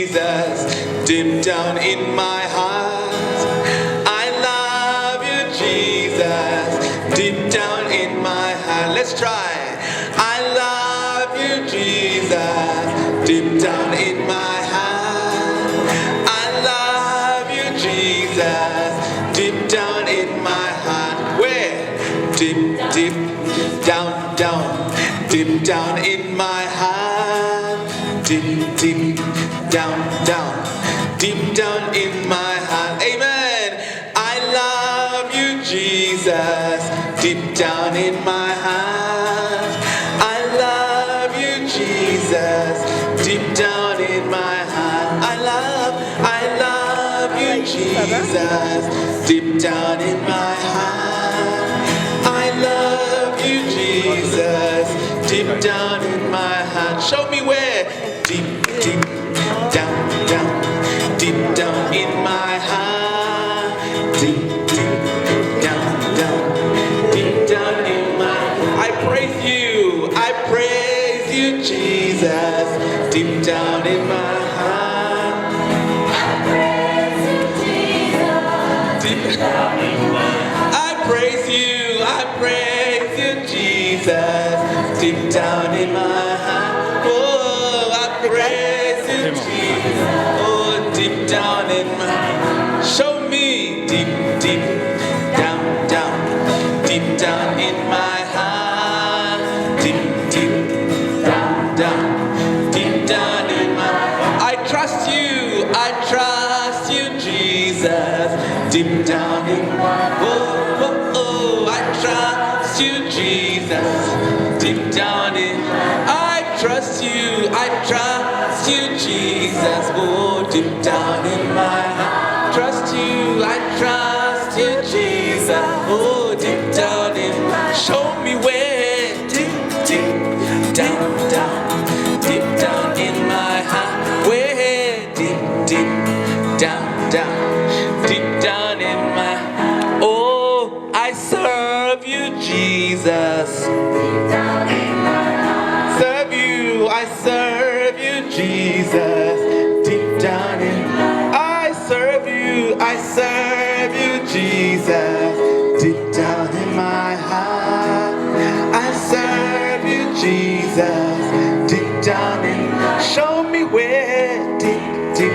Jesus, deep down in my heart. I love you, Jesus, deep down in my heart. Let's try. I love you, Jesus, deep down in my heart. I love you, Jesus, deep down in my heart. Where? Deep, deep, down, down, deep down in my heart. Deep, deep, down, down, deep down in my heart. Amen. I love you, Jesus, deep down in my heart. I love you, Jesus, deep down in my heart. I love you, Jesus, deep down in my heart. I love you, Jesus, deep down in my heart. Show me where. Deep, deep, down, down, deep down in my heart. Deep, deep, down, down, deep down in my heart. I praise you, Jesus, deep down in my heart. I praise you, Jesus, Deep down in my heart. I praise you, Jesus, deep down in my heart. Oh, I praise you, Jesus. Oh, deep down in my heart. Show me deep, deep, down, down, deep down in my heart. Deep, deep, down, down, deep down in my heart. I trust you, Jesus, deep down in my heart. Oh, oh, oh, I trust you, Jesus, deep down in. I trust you, Jesus. Oh, deep down in my heart. Trust you, Jesus. Oh, deep down in. Show me where. Deep, deep, down, down, deep down in my heart. Where? Deep, deep, down, down, deep down in my heart. Oh, I serve you, Jesus. I serve you, Jesus, deep down in. I serve you, Jesus, deep down in my heart. I serve you, Jesus, deep down in. Show me where, deep, deep,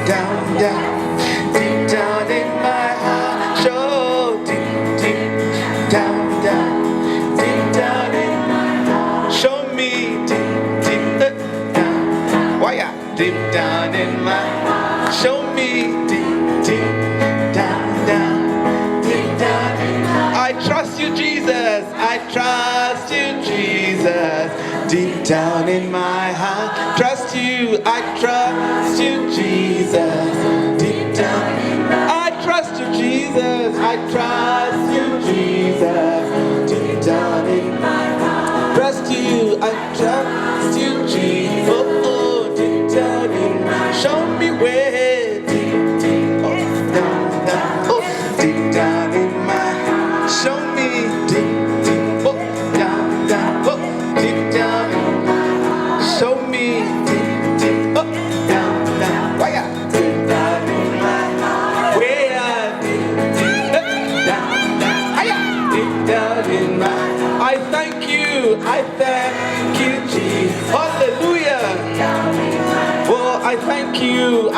down, down, deep down in my heart. Show deep, deep, down, down, deep down in my heart. Show me deep. Deep down in my heart. Show me deep, deep, down, down, deep down in my heart. I trust you, Jesus. Deep down in my heart. Trust you, Jesus. Deep down in my heart. I trust you, Jesus. Deep down in my heart. Trust you, Jesus. Down in my, show me where. Deep, deep, oh, down, down, oh, deep down in my heart. Show me deep, deep, oh, down, down, oh, deep down in my heart. Show me deep, deep, oh, down, down, where? Deep down in my heart. Where? Deep, deep, down, down, deep down in my heart. I thank you, Jesus. Hallelujah. Oh, I thank you,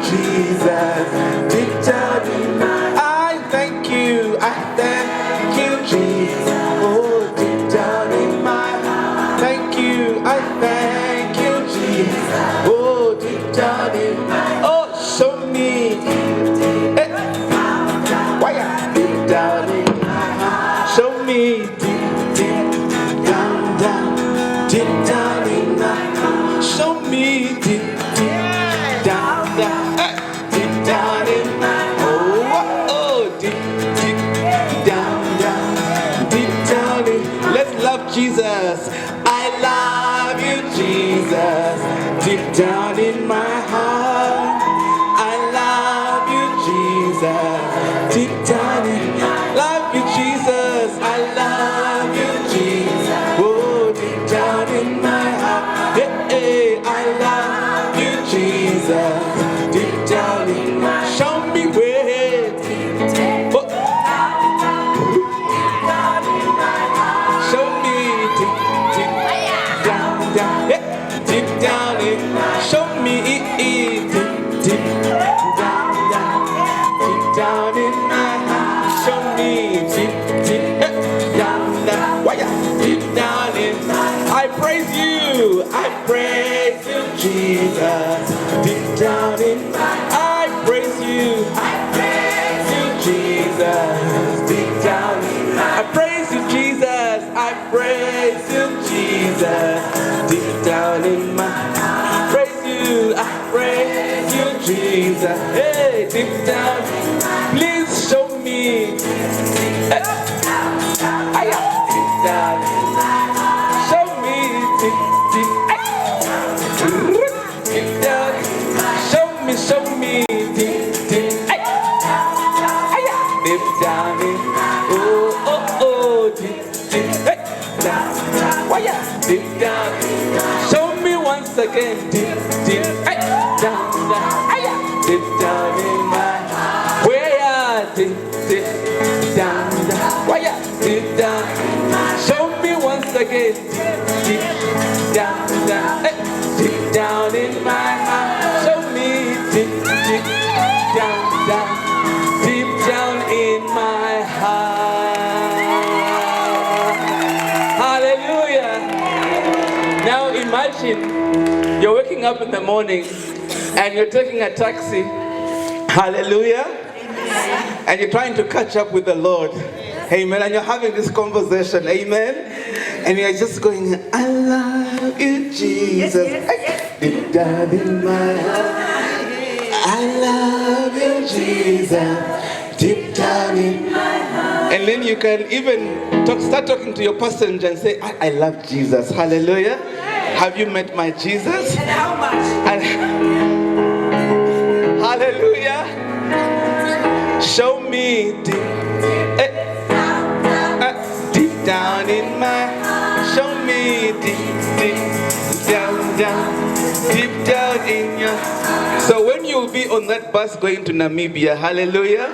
Jesus. Deep down in my. I thank you, Jesus. Oh, deep down in my heart. Thank you, Jesus. Oh, deep down in my. Oh, show me. Why deep down in my heart? Show me deep, deep, down, down, deep down in my heart. Show me deep, deep, down, down, deep down in my heart. Oh, deep, deep, down, down, deep down in. Let's love Jesus. I love you, Jesus, deep down in my heart. I love you, Jesus, deep down in. Love you, Jesus. I love you, Jesus. Oh, deep down in my heart. Hey, hey, I love you, you. I praise you, Jesus. Deep down in my I praise you. I praise you, Jesus. Deep down in my I praise you, Jesus. I praise you, Jesus. Deep down in my I praise you. I praise you, Jesus. Hey, deep down. Please show me. Hey. Deep down. Show me deep, deep, deep down. Show me deep, deep, deep down in. Oh, oh, oh, deep, deep, down, deep down. Show me once again, deep, deep, down, deep down in my. Where are deep, deep, down, deep down. Show me once again, deep, down, deep down in my heart. Show me deep, deep, down, deep down in my heart. Hallelujah. Now imagine you're waking up in the morning and you're taking a taxi. Hallelujah. And you're trying to catch up with the Lord. Amen. And you're having this conversation. Amen. And you're just going, I love you, Jesus. Deep down in my heart. I love you, Jesus. Deep down in my heart. And then you can even start talking to your passenger and say, I love Jesus. Hallelujah. Have you met my Jesus? And how much? Hallelujah. Show me deep. Deep down in my heart. Show me deep, deep, down, deep down in your. So when you'll be on that bus going to Namibia, hallelujah,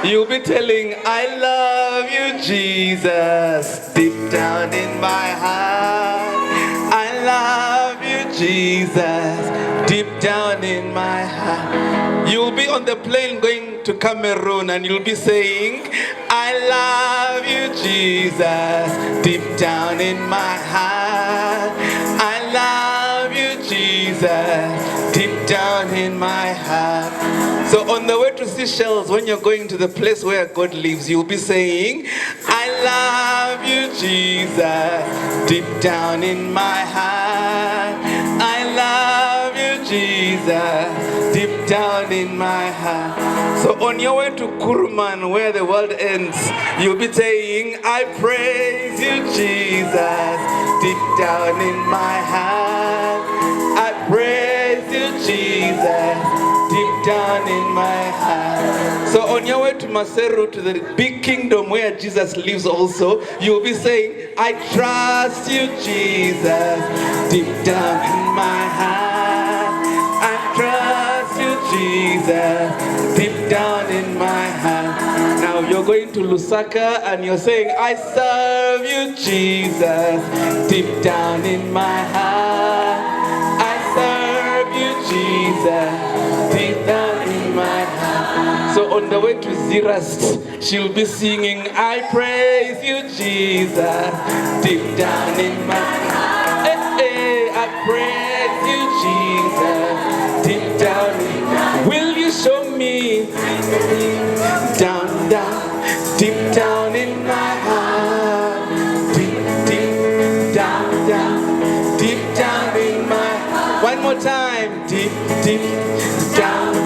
you'll be telling, I love you, Jesus, deep down in my heart. I love you, Jesus, deep down in my heart. You'll be on the plane going to Cameroon and you'll be saying, I love you, Jesus, deep down in my heart. I love you, Jesus, deep down in my heart. So on the way to Seychelles, when you're going to the place where God lives, you'll be saying, I love you, Jesus, deep down in my heart. I love you, Jesus, deep down in my heart. So on your way to Kuruman, where the world ends, you'll be saying, I praise you, Jesus, deep down in my heart. I praise you, Jesus, deep down in my heart. So on your way to Maseru, to the big kingdom where Jesus lives also, you'll be saying, I trust you, Jesus, deep down in my heart. I trust you, Jesus, deep down in my heart. Now you're going to Lusaka and you're saying, I serve you, Jesus, deep down in my heart. I serve you, Jesus, deep down in my heart. So on the way to Zirast, she'll be singing, I praise you, Jesus, deep down in my heart. I praise you, Jesus, deep down in my heart. Will you show me down, deep down in my heart, deep, down, deep down in my heart. One more time, deep, down,